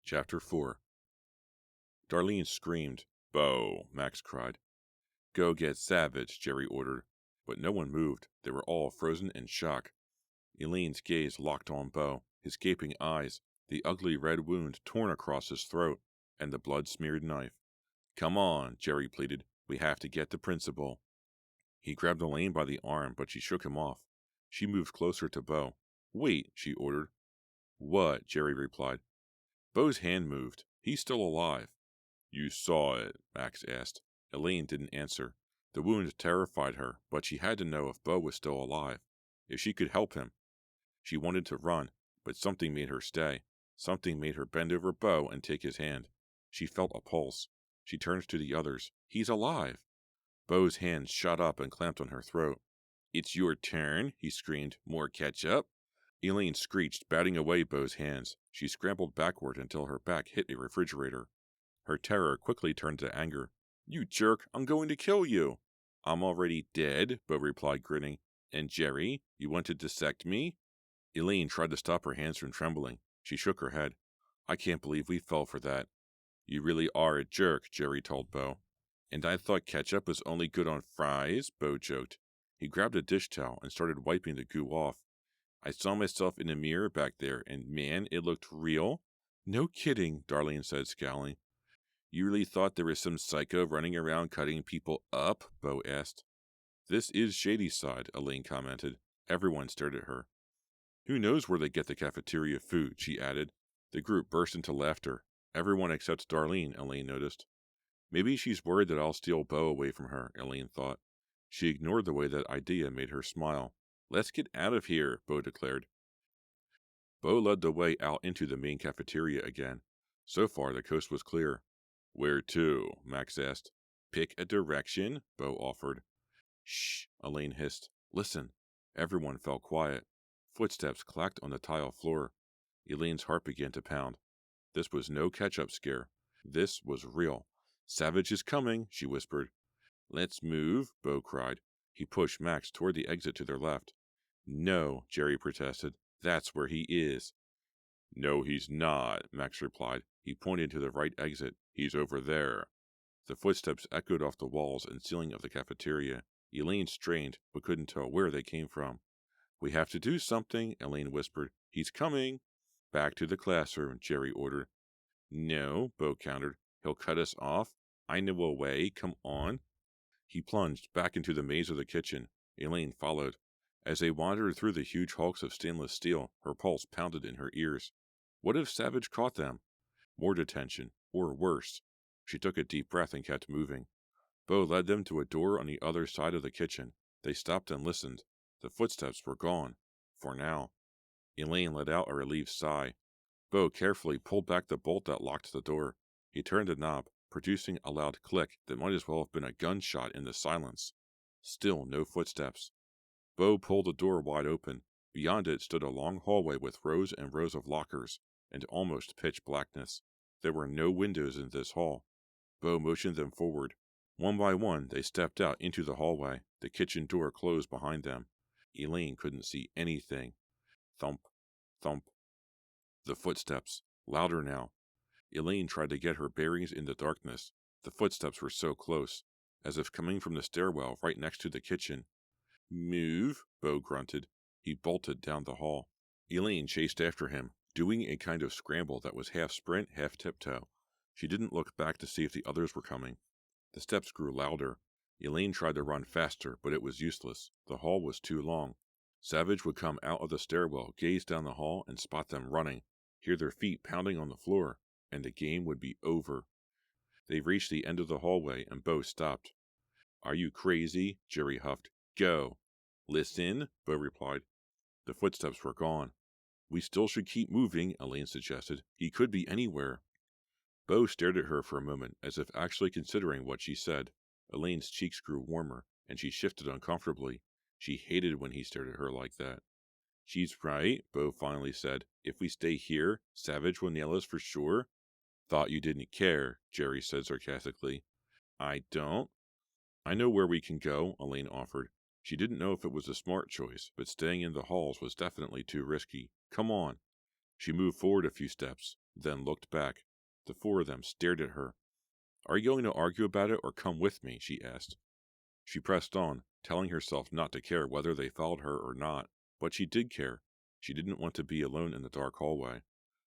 Chapter 4. Darlene screamed. "Bo!" Max cried. "Go get Savage," Jerry ordered. But no one moved. They were all frozen in shock. Elaine's gaze locked on Bo, his gaping eyes, the ugly red wound torn across his throat, and the blood-smeared knife. "Come on," Jerry pleaded. "We have to get the principal." He grabbed Elaine by the arm, but she shook him off. She moved closer to Bo. "Wait," she ordered. "What?" Jerry replied. Bo's hand moved. "He's still alive." "You saw it?" Max asked. Elaine didn't answer. The wound terrified her, but she had to know if Bo was still alive, if she could help him. She wanted to run, but something made her stay. Something made her bend over Bo and take his hand. She felt a pulse. She turned to the others. "He's alive!" Bo's hands shot up and clamped on her throat. "It's your turn," he screamed. "More ketchup?" Elaine screeched, batting away Bo's hands. She scrambled backward until her back hit a refrigerator. Her terror quickly turned to anger. "You jerk! I'm going to kill you!" "I'm already dead," Bo replied, grinning. "And Jerry, you want to dissect me?" Elaine tried to stop her hands from trembling. She shook her head. "I can't believe we fell for that." "You really are a jerk," Jerry told Bo. "And I thought ketchup was only good on fries," Bo joked. He grabbed a dish towel and started wiping the goo off. "I saw myself in the mirror back there, and man, it looked real." "No kidding," Darlene said, scowling. "You really thought there was some psycho running around cutting people up?" Bo asked. "This is Shady Side," Elaine commented. Everyone stared at her. "Who knows where they get the cafeteria food?" she added. The group burst into laughter. Everyone except Darlene, Elaine noticed. "Maybe she's worried that I'll steal Bo away from her," Elaine thought. She ignored the way that idea made her smile. "Let's get out of here," Bo declared. Bo led the way out into the main cafeteria again. So far, the coast was clear. "Where to?" Max asked. "Pick a direction," Bo offered. "Shh," Elaine hissed. "Listen." Everyone fell quiet. Footsteps clacked on the tile floor. Elaine's heart began to pound. This was no catch-up scare. This was real. "Savage is coming," she whispered. "Let's move," Bo cried. He pushed Max toward the exit to their left. "No," Jerry protested. "That's where he is." "No, he's not," Max replied. He pointed to the right exit. "He's over there." The footsteps echoed off the walls and ceiling of the cafeteria. Elaine strained, but couldn't tell where they came from. "We have to do something," Elaine whispered. "He's coming." "Back to the classroom," Jerry ordered. "No," Bo countered. "He'll cut us off. I know a way. Come on." He plunged back into the maze of the kitchen. Elaine followed. As they wandered through the huge hulks of stainless steel, her pulse pounded in her ears. What if Savage caught them? More detention, or worse. She took a deep breath and kept moving. Bo led them to a door on the other side of the kitchen. They stopped and listened. The footsteps were gone. For now. Elaine let out a relieved sigh. Bo carefully pulled back the bolt that locked the door. He turned the knob, producing a loud click that might as well have been a gunshot in the silence. Still no footsteps. Bo pulled the door wide open. Beyond it stood a long hallway with rows and rows of lockers, and almost pitch blackness. There were no windows in this hall. Bo motioned them forward. One by one, they stepped out into the hallway. The kitchen door closed behind them. Elaine couldn't see anything. Thump, thump. The footsteps, louder now. Elaine tried to get her bearings in the darkness. The footsteps were so close, as if coming from the stairwell right next to the kitchen. "Move," Bo grunted. He bolted down the hall. Elaine chased after him, doing a kind of scramble that was half sprint, half tiptoe. She didn't look back to see if the others were coming. The steps grew louder. Elaine tried to run faster, but it was useless. The hall was too long. Savage would come out of the stairwell, gaze down the hall, and spot them running, hear their feet pounding on the floor, and the game would be over. They reached the end of the hallway, and Bo stopped. "Are you crazy?" Jerry huffed. "Go." "Listen," Bo replied. The footsteps were gone. "We still should keep moving," Elaine suggested. "He could be anywhere." Bo stared at her for a moment, as if actually considering what she said. Elaine's cheeks grew warmer, and she shifted uncomfortably. She hated when he stared at her like that. "She's right," Bo finally said. "If we stay here, Savage will nail us for sure." "Thought you didn't care," Jerry said sarcastically. "I don't." "I know where we can go," Elaine offered. She didn't know if it was a smart choice, but staying in the halls was definitely too risky. Come on. She moved forward a few steps, then looked back. The four of them stared at her. Are you going to argue about it or come with me? She asked. She pressed on, telling herself not to care whether they followed her or not, but she did care. She didn't want to be alone in the dark hallway.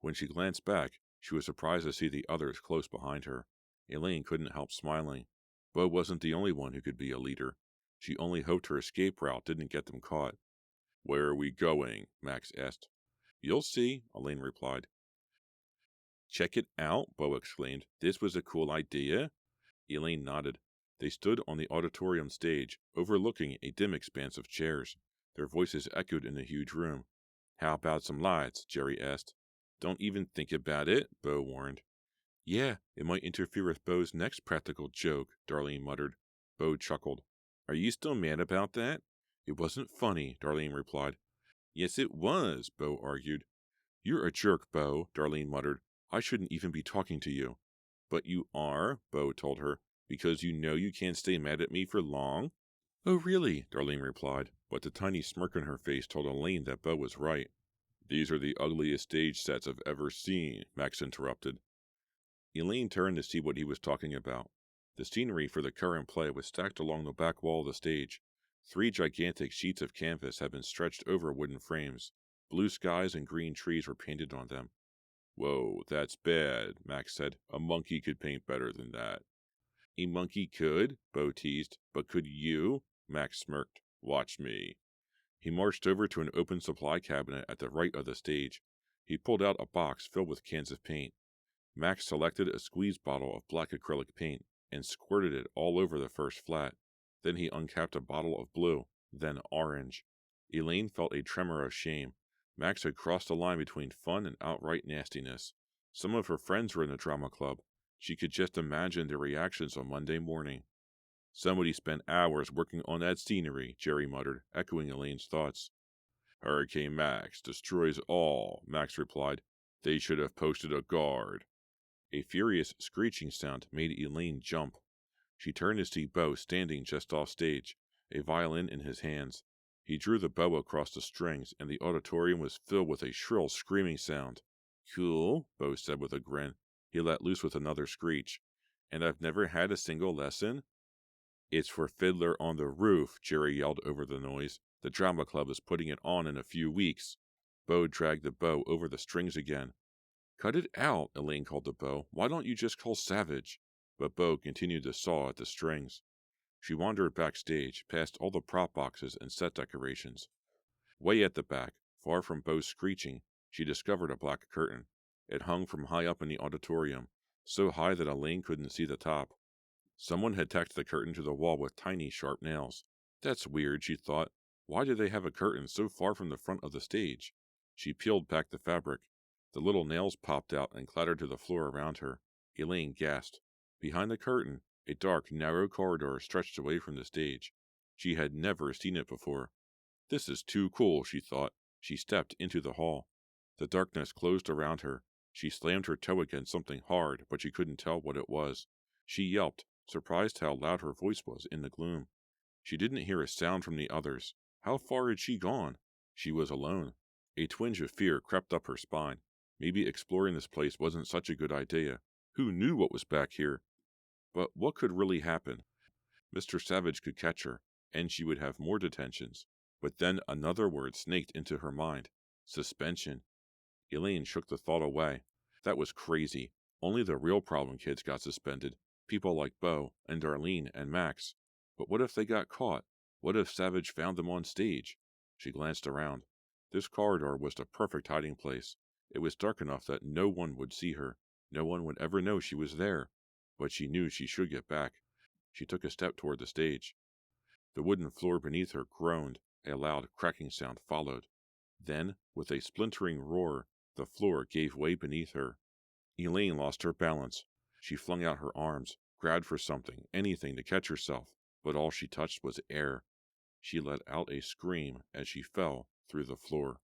When she glanced back, she was surprised to see the others close behind her. Elaine couldn't help smiling. Bo wasn't the only one who could be a leader. She only hoped her escape route didn't get them caught. Where are we going? Max asked. You'll see, Elaine replied. Check it out, Bo exclaimed. This was a cool idea. Elaine nodded. They stood on the auditorium stage, overlooking a dim expanse of chairs. Their voices echoed in the huge room. How about some lights? Jerry asked. Don't even think about it, Bo warned. Yeah, it might interfere with Bo's next practical joke, Darlene muttered. Bo chuckled. Are you still mad about that? It wasn't funny, Darlene replied. Yes, it was, Bo argued. You're a jerk, Bo, Darlene muttered. I shouldn't even be talking to you. But you are, Bo told her, because you know you can't stay mad at me for long. Oh, really? Darlene replied, but the tiny smirk on her face told Elaine that Bo was right. These are the ugliest stage sets I've ever seen, Max interrupted. Elaine turned to see what he was talking about. The scenery for the current play was stacked along the back wall of the stage. 3 gigantic sheets of canvas had been stretched over wooden frames. Blue skies and green trees were painted on them. Whoa, that's bad, Max said. A monkey could paint better than that. A monkey could, Bo teased, but could you? Max smirked. Watch me. He marched over to an open supply cabinet at the right of the stage. He pulled out a box filled with cans of paint. Max selected a squeeze bottle of black acrylic paint and squirted it all over the first flat. Then he uncapped a bottle of blue, then orange. Elaine felt a tremor of shame. Max had crossed the line between fun and outright nastiness. Some of her friends were in the drama club. She could just imagine their reactions on Monday morning. Somebody spent hours working on that scenery, Jerry muttered, echoing Elaine's thoughts. Hurricane Max destroys all, Max replied. They should have posted a guard. A furious screeching sound made Elaine jump. She turned to see Bo standing just off stage, a violin in his hands. He drew the bow across the strings, and the auditorium was filled with a shrill screaming sound. Cool, Bo said with a grin. He let loose with another screech. And I've never had a single lesson? It's for Fiddler on the Roof, Jerry yelled over the noise. The drama club is putting it on in a few weeks. Bo dragged the bow over the strings again. Cut it out, Elaine called to Bo. Why don't you just call Savage? But Bo continued to saw at the strings. She wandered backstage, past all the prop boxes and set decorations. Way at the back, far from Bo's screeching, she discovered a black curtain. It hung from high up in the auditorium, so high that Elaine couldn't see the top. Someone had tacked the curtain to the wall with tiny, sharp nails. That's weird, she thought. Why do they have a curtain so far from the front of the stage? She peeled back the fabric. The little nails popped out and clattered to the floor around her. Elaine gasped. Behind the curtain, a dark, narrow corridor stretched away from the stage. She had never seen it before. This is too cool, she thought. She stepped into the hall. The darkness closed around her. She slammed her toe against something hard, but she couldn't tell what it was. She yelped, surprised how loud her voice was in the gloom. She didn't hear a sound from the others. How far had she gone? She was alone. A twinge of fear crept up her spine. Maybe exploring this place wasn't such a good idea. Who knew what was back here? But what could really happen? Mr. Savage could catch her, and she would have more detentions. But then another word snaked into her mind. Suspension. Elaine shook the thought away. That was crazy. Only the real problem kids got suspended. People like Bo, and Darlene, and Max. But what if they got caught? What if Savage found them on stage? She glanced around. This corridor was the perfect hiding place. It was dark enough that no one would see her. No one would ever know she was there. But she knew she should get back. She took a step toward the stage. The wooden floor beneath her groaned. A loud cracking sound followed. Then, with a splintering roar, the floor gave way beneath her. Elaine lost her balance. She flung out her arms, grabbed for something, anything to catch herself, but all she touched was air. She let out a scream as she fell through the floor.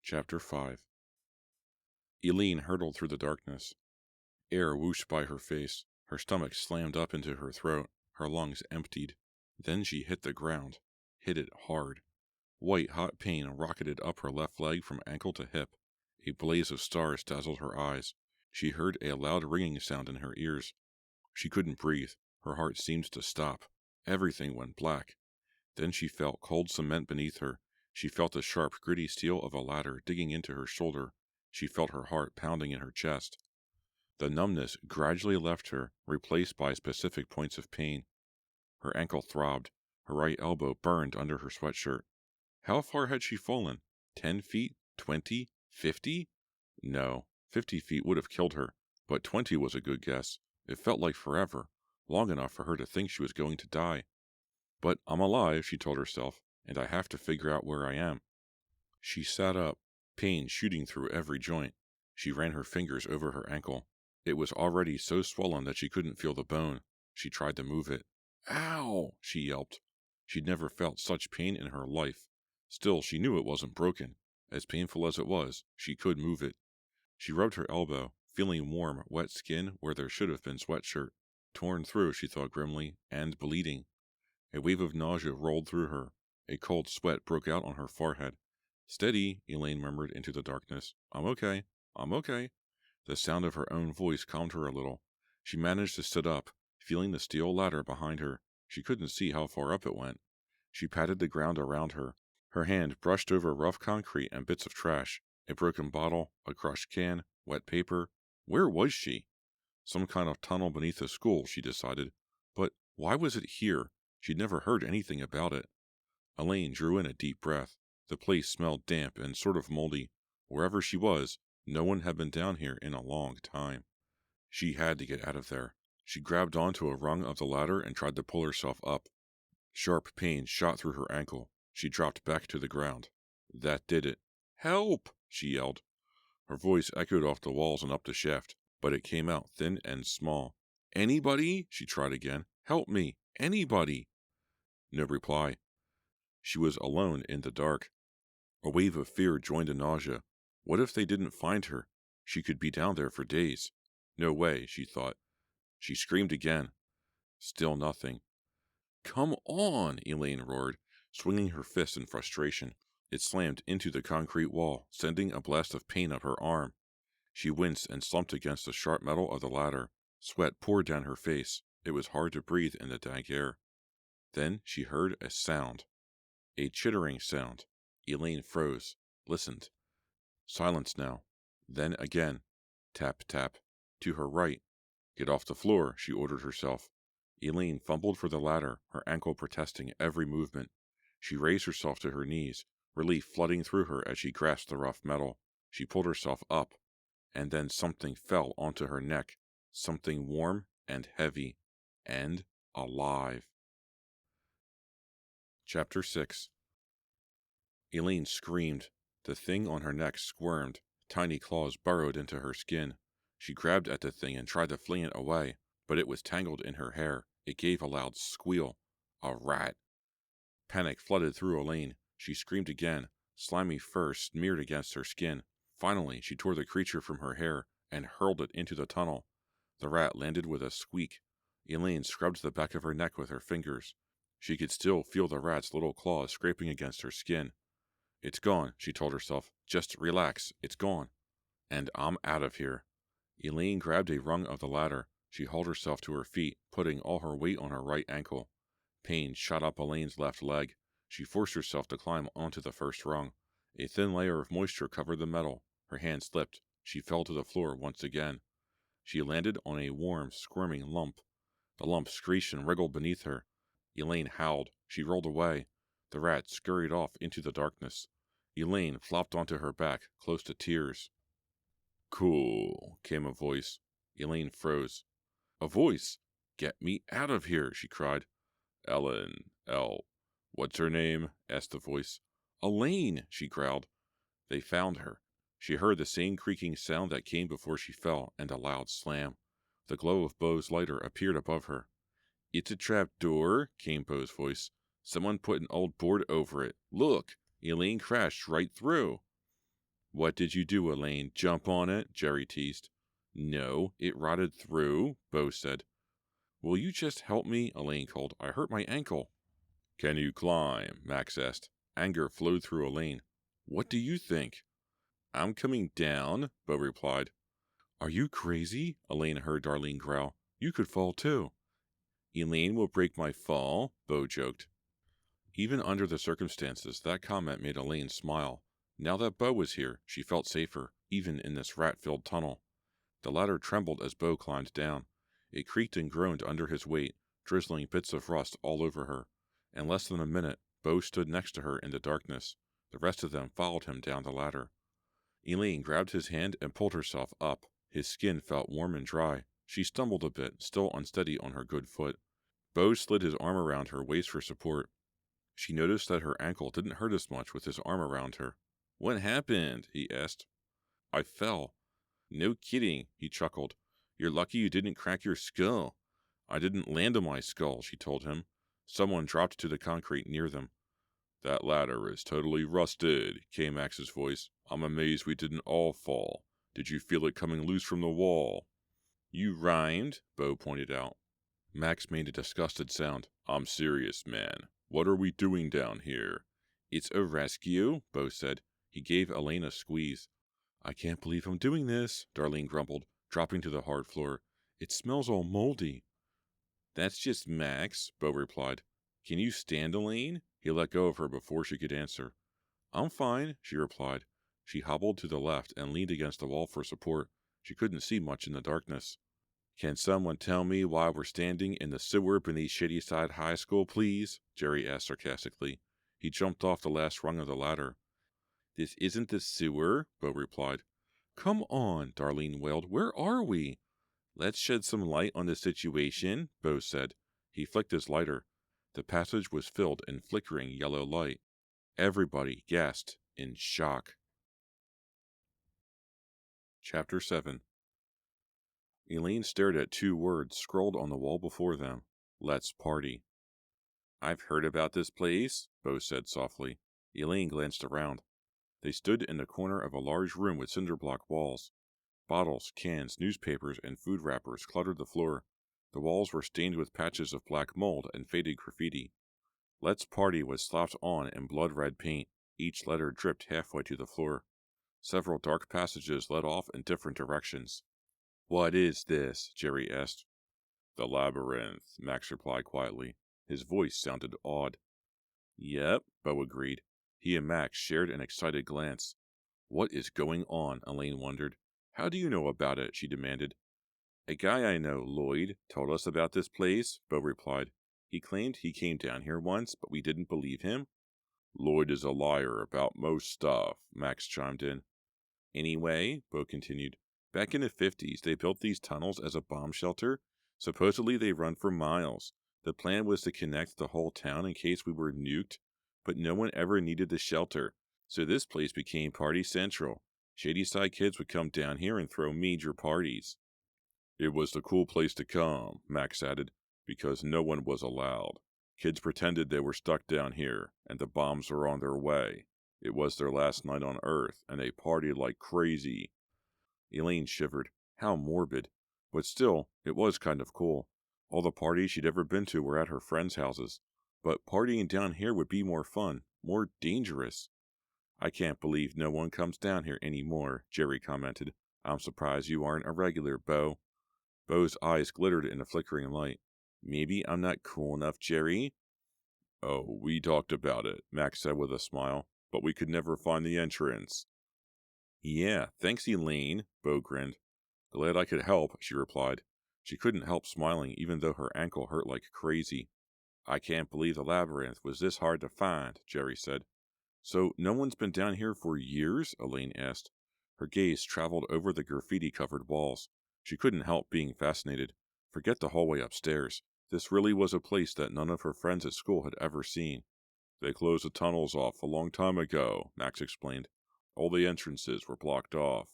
Chapter 5. Elaine hurtled through the darkness. Air whooshed by her face. Her stomach slammed up into her throat. Her lungs emptied. Then she hit the ground. Hit it hard. White hot pain rocketed up her left leg from ankle to hip. A blaze of stars dazzled her eyes. She heard a loud ringing sound in her ears. She couldn't breathe. Her heart seemed to stop. Everything went black. Then she felt cold cement beneath her. She felt the sharp, gritty steel of a ladder digging into her shoulder. She felt her heart pounding in her chest. The numbness gradually left her, replaced by specific points of pain. Her ankle throbbed. Her right elbow burned under her sweatshirt. How far had she fallen? 10 feet? 20? 50? No, 50 feet would have killed her, but 20 was a good guess. It felt like forever, long enough for her to think she was going to die. But I'm alive, she told herself, and I have to figure out where I am. She sat up, pain shooting through every joint. She ran her fingers over her ankle. It was already so swollen that she couldn't feel the bone. She tried to move it. Ow! She yelped. She'd never felt such pain in her life. Still, she knew it wasn't broken. As painful as it was, she could move it. She rubbed her elbow, feeling warm, wet skin where there should have been sweatshirt. Torn through, she thought grimly, and bleeding. A wave of nausea rolled through her. A cold sweat broke out on her forehead. Steady, Elaine murmured into the darkness. I'm okay. I'm okay. The sound of her own voice calmed her a little. She managed to sit up, feeling the steel ladder behind her. She couldn't see how far up it went. She patted the ground around her. Her hand brushed over rough concrete and bits of trash. A broken bottle, a crushed can, wet paper. Where was she? Some kind of tunnel beneath the school, she decided. But why was it here? She'd never heard anything about it. Elaine drew in a deep breath. The place smelled damp and sort of moldy. Wherever she was, no one had been down here in a long time. She had to get out of there. She grabbed onto a rung of the ladder and tried to pull herself up. Sharp pain shot through her ankle. She dropped back to the ground. That did it. Help! She yelled. Her voice echoed off the walls and up the shaft, but it came out thin and small. Anybody? She tried again. Help me! Anybody! No reply. She was alone in the dark. A wave of fear joined the nausea. What if they didn't find her? She could be down there for days. No way, she thought. She screamed again. Still nothing. Come on, Elaine roared, swinging her fist in frustration. It slammed into the concrete wall, sending a blast of pain up her arm. She winced and slumped against the sharp metal of the ladder. Sweat poured down her face. It was hard to breathe in the dank air. Then she heard a sound. A chittering sound. Elaine froze, listened. Silence now. Then again. Tap, tap. To her right. Get off the floor, she ordered herself. Elaine fumbled for the ladder, her ankle protesting every movement. She raised herself to her knees, relief flooding through her as she grasped the rough metal. She pulled herself up, and then something fell onto her neck, something warm and heavy, and alive. Chapter 6. Elaine screamed. The thing on her neck squirmed. Tiny claws burrowed into her skin. She grabbed at the thing and tried to fling it away, but it was tangled in her hair. It gave a loud squeal. A rat. Panic flooded through Elaine. She screamed again. Slimy fur smeared against her skin. Finally, she tore the creature from her hair and hurled it into the tunnel. The rat landed with a squeak. Elaine scrubbed the back of her neck with her fingers. She could still feel the rat's little claws scraping against her skin. It's gone, she told herself. Just relax. It's gone. And I'm out of here. Elaine grabbed a rung of the ladder. She hauled herself to her feet, putting all her weight on her right ankle. Pain shot up Elaine's left leg. She forced herself to climb onto the first rung. A thin layer of moisture covered the metal. Her hand slipped. She fell to the floor once again. She landed on a warm, squirming lump. The lump screeched and wriggled beneath her. Elaine howled. She rolled away. The rat scurried off into the darkness. Elaine flopped onto her back, close to tears. Cool, came a voice. Elaine froze. A voice! Get me out of here, she cried. Ellen, what's her name? Asked the voice. Elaine, she growled. They found her. She heard the same creaking sound that came before she fell, and a loud slam. The glow of Bo's lighter appeared above her. It's a trap door, came Bo's voice. Someone put an old board over it. Look, Elaine crashed right through. What did you do, Elaine? Jump on it? Jerry teased. No, it rotted through, Bo said. Will you just help me? Elaine called. I hurt my ankle. Can you climb? Max asked. Anger flowed through Elaine. What do you think? I'm coming down, Bo replied. Are you crazy? Elaine heard Darlene growl. You could fall too. Elaine will break my fall, Bo joked. Even under the circumstances, that comment made Elaine smile. Now that Bo was here, she felt safer, even in this rat-filled tunnel. The ladder trembled as Bo climbed down. It creaked and groaned under his weight, drizzling bits of rust all over her. In less than a minute, Bo stood next to her in the darkness. The rest of them followed him down the ladder. Elaine grabbed his hand and pulled herself up. His skin felt warm and dry. She stumbled a bit, still unsteady on her good foot. Bo slid his arm around her waist for support. She noticed that her ankle didn't hurt as much with his arm around her. What happened? He asked. I fell. No kidding, he chuckled. You're lucky you didn't crack your skull. I didn't land on my skull, she told him. Someone dropped to the concrete near them. That ladder is totally rusted, came Max's voice. I'm amazed we didn't all fall. Did you feel it coming loose from the wall? You rhymed, Bo pointed out. Max made a disgusted sound. I'm serious, man. What are we doing down here? It's a rescue, Bo said. He gave Elaine a squeeze. I can't believe I'm doing this, Darlene grumbled, dropping to the hard floor. It smells all moldy. That's just Max, Bo replied. Can you stand Elaine? He let go of her before she could answer. I'm fine, she replied. She hobbled to the left and leaned against the wall for support. She couldn't see much in the darkness. Can someone tell me why we're standing in the sewer beneath Shadyside High School, please? Jerry asked sarcastically. He jumped off the last rung of the ladder. This isn't the sewer, Bo replied. Come on, Darlene wailed. Where are we? Let's shed some light on the situation, Bo said. He flicked his lighter. The passage was filled in flickering yellow light. Everybody gasped in shock. Chapter 7. Elaine stared at 2 words scrawled on the wall before them. Let's party. I've heard about this place, Bo said softly. Elaine glanced around. They stood in the corner of a large room with cinder block walls. Bottles, cans, newspapers, and food wrappers cluttered the floor. The walls were stained with patches of black mold and faded graffiti. Let's Party was slapped on in blood-red paint. Each letter dripped halfway to the floor. Several dark passages led off in different directions. What is this? Jerry asked. The labyrinth, Max replied quietly. His voice sounded awed. Yep, Bo agreed. He and Max shared an excited glance. What is going on? Elaine wondered. How do you know about it? She demanded. A guy I know, Lloyd, told us about this place, Bo replied. He claimed he came down here once, but we didn't believe him. Lloyd is a liar about most stuff, Max chimed in. Anyway, Bo continued, back in the 50s, they built these tunnels as a bomb shelter. Supposedly they run for miles. The plan was to connect the whole town in case we were nuked, but no one ever needed the shelter, so this place became party central. Shadyside kids would come down here and throw major parties. It was the cool place to come, Max added, because no one was allowed. Kids pretended they were stuck down here, and the bombs were on their way. It was their last night on Earth, and they partied like crazy. Elaine shivered. How morbid. But still, it was kind of cool. All the parties she'd ever been to were at her friends' houses. But partying down here would be more fun, more dangerous. I can't believe no one comes down here anymore, Jerry commented. I'm surprised you aren't a regular, Bo. Bo's eyes glittered in the flickering light. Maybe I'm not cool enough, Jerry? Oh, we talked about it, Max said with a smile, but we could never find the entrance. Yeah, thanks, Elaine, Bo grinned. Glad I could help, she replied. She couldn't help smiling even though her ankle hurt like crazy. I can't believe the labyrinth was this hard to find, Jerry said. So no one's been down here for years? Elaine asked. Her gaze traveled over the graffiti-covered walls. She couldn't help being fascinated. Forget the hallway upstairs. This really was a place that none of her friends at school had ever seen. They closed the tunnels off a long time ago, Max explained. All the entrances were blocked off.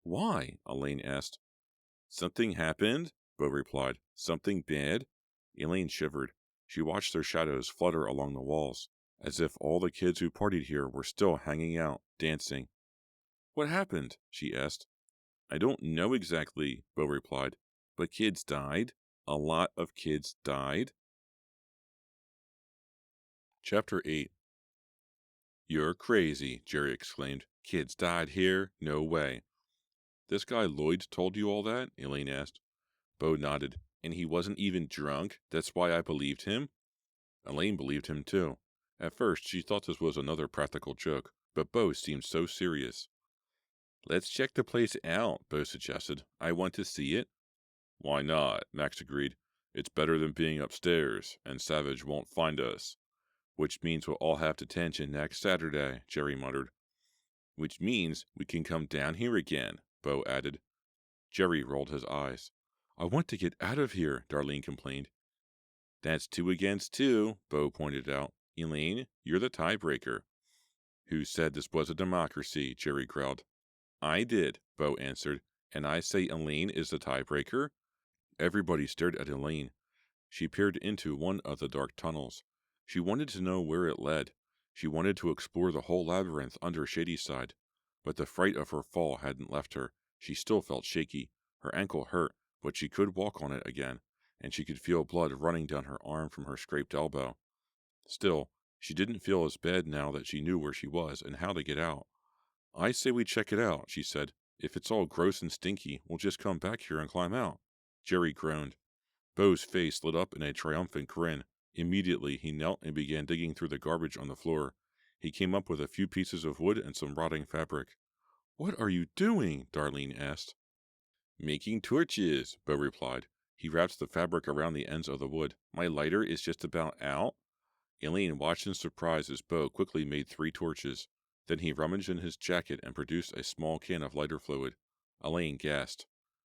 Why? Elaine asked. Something happened? Bo replied. Something bad? Elaine shivered. She watched their shadows flutter along the walls, as if all the kids who partied here were still hanging out, dancing. What happened? She asked. I don't know exactly, Bo replied, but kids died. a lot of kids died? Chapter 8. You're crazy, Jerry exclaimed. Kids died here? No way. This guy Lloyd told you all that? Elaine asked. Bo nodded. And he wasn't even drunk? That's why I believed him? Elaine believed him too. At first, she thought this was another practical joke, but Bo seemed so serious. Let's check the place out, Bo suggested. I want to see it. Why not? Max agreed. It's better than being upstairs, and Savage won't find us. Which means we'll all have detention next Saturday, Jerry muttered. Which means we can come down here again, Bo added. Jerry rolled his eyes. I want to get out of here, Darlene complained. That's 2 against 2, Bo pointed out. Elaine, you're the tiebreaker. Who said this was a democracy? Jerry growled. I did, Bo answered. And I say Elaine is the tiebreaker? Everybody stared at Elaine. She peered into one of the dark tunnels. She wanted to know where it led. She wanted to explore the whole labyrinth under Shadyside. But the fright of her fall hadn't left her. She still felt shaky. Her ankle hurt, but she could walk on it again, and she could feel blood running down her arm from her scraped elbow. Still, she didn't feel as bad now that she knew where she was and how to get out. I say we check it out, she said. If it's all gross and stinky, we'll just come back here and climb out. Jerry groaned. Bo's face lit up in a triumphant grin. Immediately, he knelt and began digging through the garbage on the floor. He came up with a few pieces of wood and some rotting fabric. What are you doing? Darlene asked. Making torches, Bo replied. He wrapped the fabric around the ends of the wood. My lighter is just about out. Elaine watched in surprise as Bo quickly made 3 torches. Then he rummaged in his jacket and produced a small can of lighter fluid. Elaine gasped.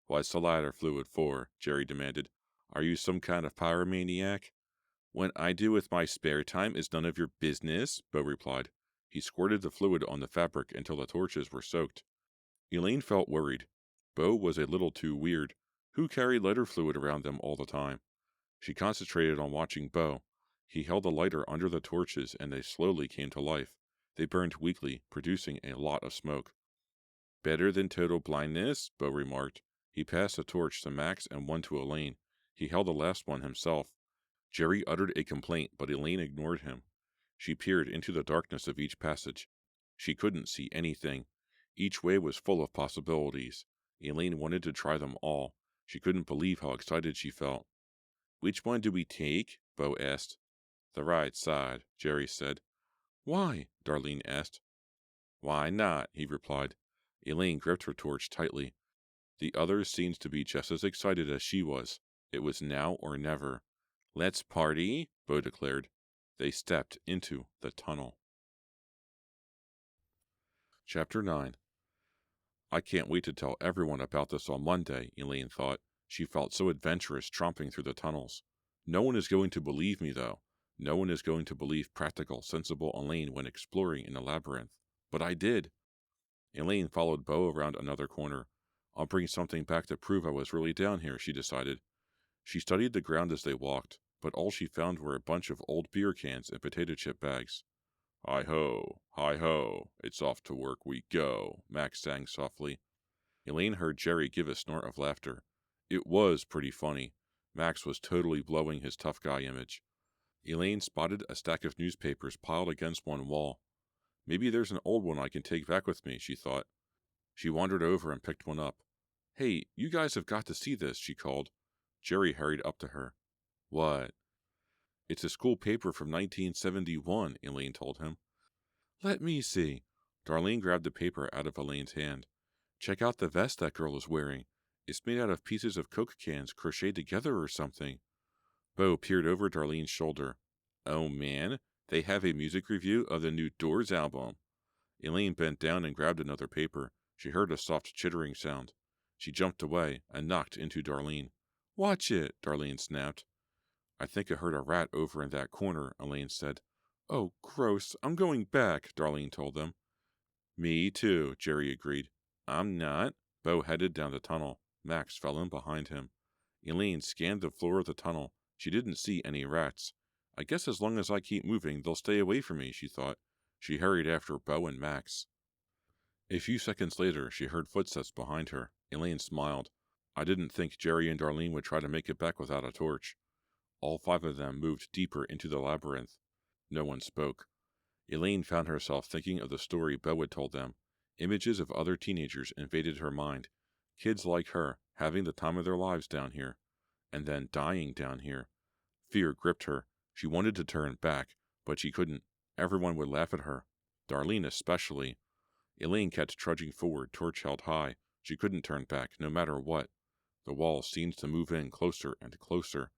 What's the lighter fluid for? Jerry demanded. Are you some kind of pyromaniac? What I do with my spare time is none of your business, Bo replied. He squirted the fluid on the fabric until the torches were soaked. Elaine felt worried. Bo was a little too weird. Who carried lighter fluid around them all the time? She concentrated on watching Bo. He held the lighter under the torches and they slowly came to life. They burned weakly, producing a lot of smoke. Better than total blindness, Bo remarked. He passed a torch to Max and one to Elaine. He held the last one himself. Jerry uttered a complaint, but Elaine ignored him. She peered into the darkness of each passage. She couldn't see anything. Each way was full of possibilities. Elaine wanted to try them all. She couldn't believe how excited she felt. Which one do we take? Bo asked. The right side, Jerry said. Why? Darlene asked. Why not? He replied. Elaine gripped her torch tightly. The others seemed to be just as excited as she was. It was now or never. Let's party, Bo declared. They stepped into the tunnel. Chapter 9. I can't wait to tell everyone about this on Monday, Elaine thought. She felt so adventurous tromping through the tunnels. No one is going to believe me, though. No one is going to believe practical, sensible Elaine when exploring in the labyrinth. But I did. Elaine followed Bo around another corner. I'll bring something back to prove I was really down here, she decided. She studied the ground as they walked, but all she found were a bunch of old beer cans and potato chip bags. Hi-ho, it's off to work we go, Max sang softly. Elaine heard Jerry give a snort of laughter. It was pretty funny. Max was totally blowing his tough guy image. Elaine spotted a stack of newspapers piled against one wall. Maybe there's an old one I can take back with me, she thought. She wandered over and picked one up. Hey, you guys have got to see this, she called. Jerry hurried up to her. What? It's a school paper from 1971, Elaine told him. Let me see. Darlene grabbed the paper out of Elaine's hand. Check out the vest that girl is wearing. It's made out of pieces of Coke cans crocheted together or something. Bo peered over Darlene's shoulder. Oh man, they have a music review of the new Doors album. Elaine bent down and grabbed another paper. She heard a soft chittering sound. She jumped away and knocked into Darlene. Watch it, Darlene snapped. I think I heard a rat over in that corner, Elaine said. Oh, gross. I'm going back, Darlene told them. Me too, Jerry agreed. I'm not. Bo headed down the tunnel. Max fell in behind him. Elaine scanned the floor of the tunnel. She didn't see any rats. I guess as long as I keep moving, they'll stay away from me, she thought. She hurried after Bo and Max. A few seconds later, she heard footsteps behind her. Elaine smiled. I didn't think Jerry and Darlene would try to make it back without a torch. All 5 of them moved deeper into the labyrinth. No one spoke. Elaine found herself thinking of the story Beau had told them. Images of other teenagers invaded her mind. Kids like her, having the time of their lives down here, and then dying down here. Fear gripped her. She wanted to turn back, but she couldn't. Everyone would laugh at her. Darlene especially. Elaine kept trudging forward, torch held high. She couldn't turn back, no matter what. The wall seemed to move in closer and closer.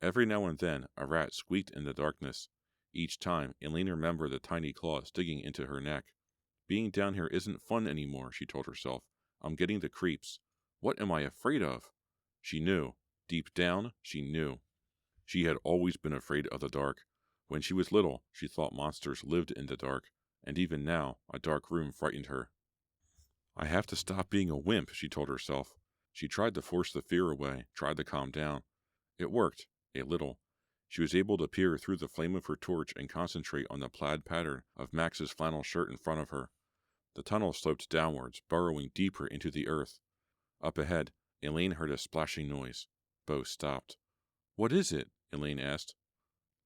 Every now and then, a rat squeaked in the darkness. Each time, Elaine remembered the tiny claws digging into her neck. Being down here isn't fun anymore, she told herself. I'm getting the creeps. What am I afraid of? She knew. Deep down, she knew. She had always been afraid of the dark. When she was little, she thought monsters lived in the dark, and even now, a dark room frightened her. I have to stop being a wimp, she told herself. She tried to force the fear away, tried to calm down. It worked, a little. She was able to peer through the flame of her torch and concentrate on the plaid pattern of Max's flannel shirt in front of her. The tunnel sloped downwards, burrowing deeper into the earth. Up ahead, Elaine heard a splashing noise. Beau stopped. What is it? Elaine asked.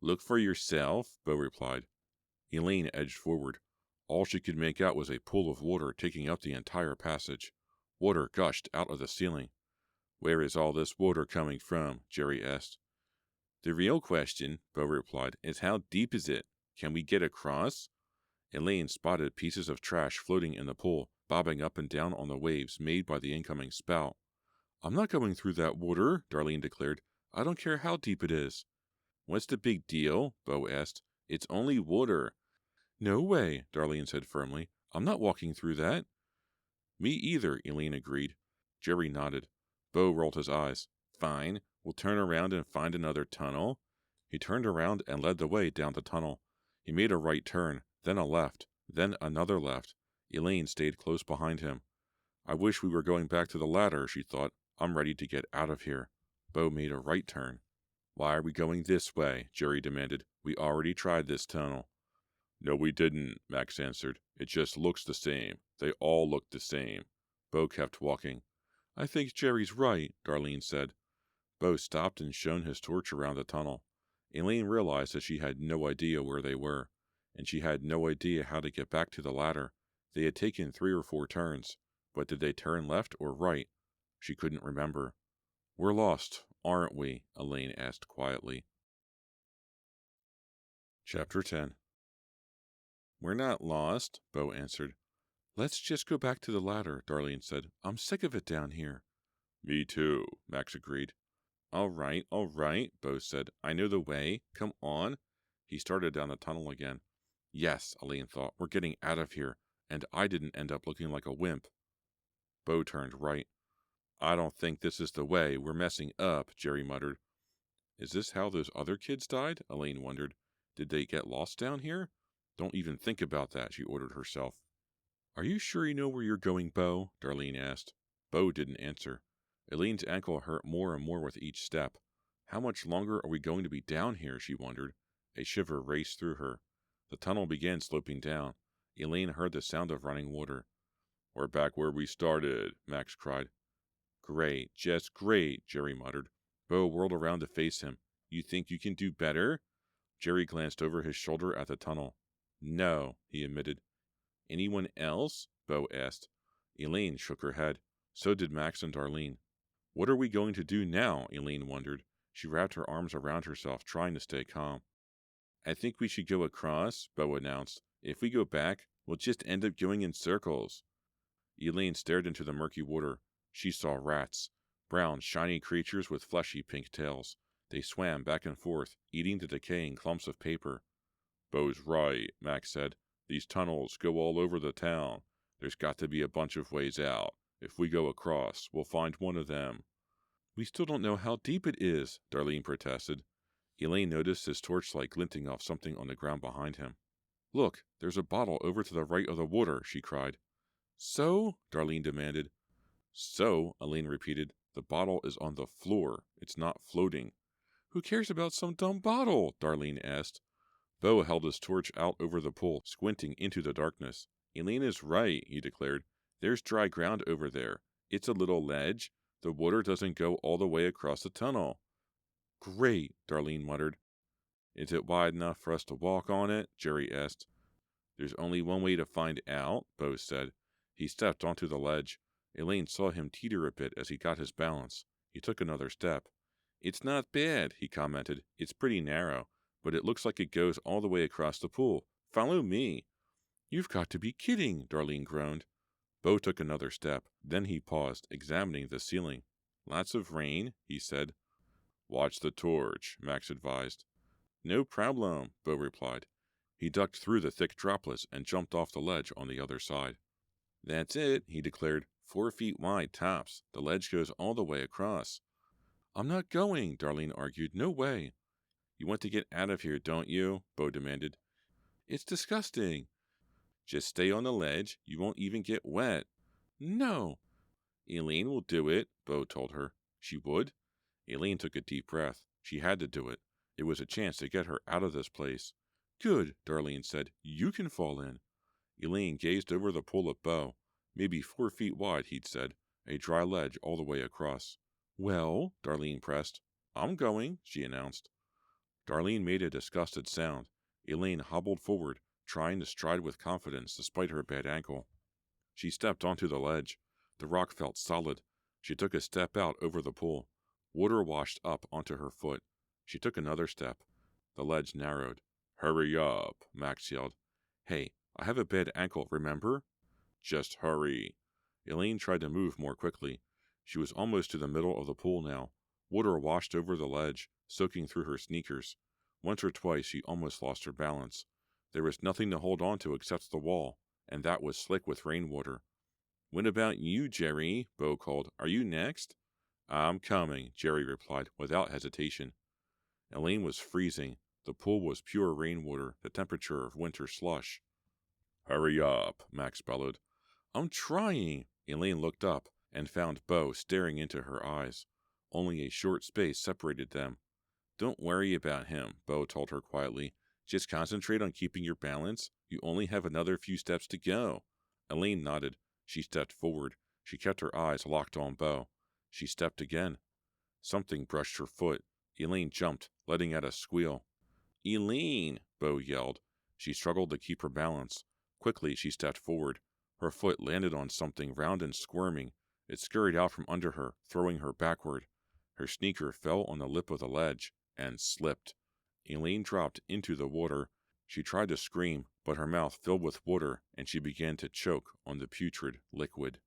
Look for yourself, Beau replied. Elaine edged forward. All she could make out was a pool of water taking up the entire passage. Water gushed out of the ceiling. Where is all this water coming from? Jerry asked. The real question, Beau replied, is how deep is it? Can we get across? Elaine spotted pieces of trash floating in the pool, bobbing up and down on the waves made by the incoming spout. I'm not going through that water, Darlene declared. I don't care how deep it is. What's the big deal? Beau asked. It's only water. No way, Darlene said firmly. I'm not walking through that. Me either, Elaine agreed. Jerry nodded. Beau rolled his eyes. Fine, we'll turn around and find another tunnel. He turned around and led the way down the tunnel. He made a right turn, then a left, then another left. Elaine stayed close behind him. I wish we were going back to the ladder, she thought. I'm ready to get out of here. Beau made a right turn. Why are we going this way? Jerry demanded. We already tried this tunnel. No, we didn't, Max answered. It just looks the same. They all look the same. Beau kept walking. I think Jerry's right, Darlene said. Beau stopped and shone his torch around the tunnel. Elaine realized that she had no idea where they were, and she had no idea how to get back to the ladder. They had taken 3 or 4 turns, but did they turn left or right? She couldn't remember. We're lost, aren't we? Elaine asked quietly. Chapter 10. We're not lost, Beau answered. Let's just go back to the ladder, Darlene said. I'm sick of it down here. Me too, Max agreed. All right, Beau said. I know the way. Come on. He started down the tunnel again. Yes, Elaine thought. We're getting out of here, and I didn't end up looking like a wimp. Beau turned right. I don't think this is the way. We're messing up, Jerry muttered. Is this how those other kids died? Elaine wondered. Did they get lost down here? Don't even think about that, she ordered herself. Are you sure you know where you're going, Beau? Darlene asked. Beau didn't answer. Elaine's ankle hurt more and more with each step. How much longer are we going to be down here, she wondered. A shiver raced through her. The tunnel began sloping down. Elaine heard the sound of running water. We're back where we started, Max cried. Great, just great, Jerry muttered. Beau whirled around to face him. You think you can do better? Jerry glanced over his shoulder at the tunnel. No, he admitted. Anyone else? Beau asked. Elaine shook her head. So did Max and Darlene. What are we going to do now? Elaine wondered. She wrapped her arms around herself, trying to stay calm. I think we should go across, Beau announced. If we go back, we'll just end up going in circles. Elaine stared into the murky water. She saw rats. Brown, shiny creatures with fleshy pink tails. They swam back and forth, eating the decaying clumps of paper. Beau's right, Max said. These tunnels go all over the town. There's got to be a bunch of ways out. If we go across, we'll find one of them. We still don't know how deep it is, Darlene protested. Elaine noticed his torchlight glinting off something on the ground behind him. Look, there's a bottle over to the right of the water, she cried. So? Darlene demanded. So, Elaine repeated, the bottle is on the floor. It's not floating. Who cares about some dumb bottle? Darlene asked. Beau held his torch out over the pool, squinting into the darkness. Elaine is right, he declared. There's dry ground over there. It's a little ledge. The water doesn't go all the way across the tunnel. Great, Darlene muttered. Is it wide enough for us to walk on it? Jerry asked. There's only one way to find out, Bo said. He stepped onto the ledge. Elaine saw him teeter a bit as he got his balance. He took another step. It's not bad, he commented. It's pretty narrow, but it looks like it goes all the way across the pool. Follow me. You've got to be kidding, Darlene groaned. Bo took another step. Then he paused, examining the ceiling. Lots of rain, he said. Watch the torch, Max advised. No problem, Bo replied. He ducked through the thick droplets and jumped off the ledge on the other side. That's it, he declared. 4 feet wide, tops. The ledge goes all the way across. I'm not going, Darlene argued. No way. You want to get out of here, don't you? Bo demanded. It's disgusting. Just stay on the ledge. You won't even get wet. No. Elaine will do it, Bo told her. She would? Elaine took a deep breath. She had to do it. It was a chance to get her out of this place. Good, Darlene said. You can fall in. Elaine gazed over the pool at Bo. Maybe 4 feet wide, he'd said. A dry ledge all the way across. Well, Darlene pressed. I'm going, she announced. Darlene made a disgusted sound. Elaine hobbled forward, trying to stride with confidence despite her bad ankle. She stepped onto the ledge. The rock felt solid. She took a step out over the pool. Water washed up onto her foot. She took another step. The ledge narrowed. Hurry up, Max yelled. Hey, I have a bad ankle, remember? Just hurry. Elaine tried to move more quickly. She was almost to the middle of the pool now. Water washed over the ledge, soaking through her sneakers. Once or twice she almost lost her balance. There was nothing to hold on to except the wall, and that was slick with rainwater. What about you, Jerry? Bo called. Are you next? I'm coming, Jerry replied without hesitation. Elaine was freezing. The pool was pure rainwater, the temperature of winter slush. Hurry up, Max bellowed. I'm trying. Elaine looked up and found Bo staring into her eyes. Only a short space separated them. Don't worry about him, Bo told her quietly. Just concentrate on keeping your balance. You only have another few steps to go. Elaine nodded. She stepped forward. She kept her eyes locked on Bo. She stepped again. Something brushed her foot. Elaine jumped, letting out a squeal. Elaine! Bo yelled. She struggled to keep her balance. Quickly, she stepped forward. Her foot landed on something round and squirming. It scurried out from under her, throwing her backward. Her sneaker fell on the lip of the ledge and slipped. Elaine dropped into the water. She tried to scream, but her mouth filled with water and she began to choke on the putrid liquid.